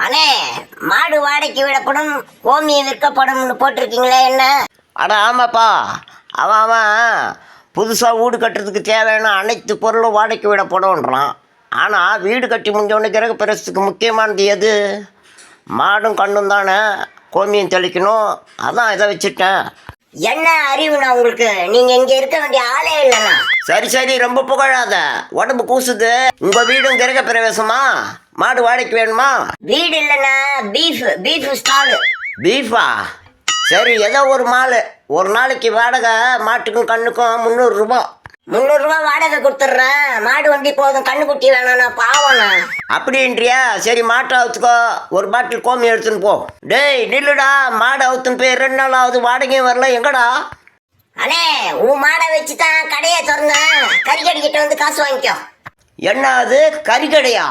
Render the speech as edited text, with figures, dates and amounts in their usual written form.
அண்ணே, மாடு வாடகைக்கு விடப்படும், கோமியம் விற்கப்படும்னு போட்டிருக்கீங்களே என்ன? அட ஆமாப்பா, அவன் புதுசாக வீடு கட்டுறதுக்கு தேவையான அனைத்து பொருளும் வாடகைக்கு விடப்படும்ன்றான். ஆனால் வீடு கட்டி முடிஞ்சோடனே கிரக பிரவேசத்துக்கு முக்கியமானது எது? மாடும் கண்ணும் தானே. கோமியம் தெளிக்கணும், அதான் இதை வச்சுட்டேன். என்ன அறிவுண்ணா உங்களுக்கு? நீங்க இங்க இருக்க வேண்டிய ஆளே இல்லைண்ணா. சரி சரி, ரொம்ப புகழாத, உடம்பு கூசுது. உங்கள் வீடும் கிரக பிரவேசமா? மாடு வாடகைக்கு வேணுமா? வீடு இல்லைண்ணா, பீஃப் ஸ்டாலு. பீஃபா? சரி, ஏதோ ஒரு மால். ஒரு நாளைக்கு வாடகை மாட்டுக்கும் கண்ணுக்கும் 300 ரூபா. 300 ரூபா வாடகை கொடுத்துட்றேன். மாடு வண்டி போதும், கண்ணுக்குட்டி வேணாண்ணா, பாவண்ணா. அப்படின்றியா? சரி, மாட்டை அவுத்துக்கோ, ஒரு பாட்டில் கோமி எடுத்துன்னு போ. டேய் நில்லுடா, மாடு அவுத்துன்னு போய் 2 நாள் ஆகுது, வாடகையும் வரல, எங்கடா? அண்ணே, உன் மாடை வச்சு தான் கடையை திறந்தேன். கறிக்கடிக்கிட்ட வந்து காசு வாங்கிக்கோ. என்ன அது, கறிக்கடையா?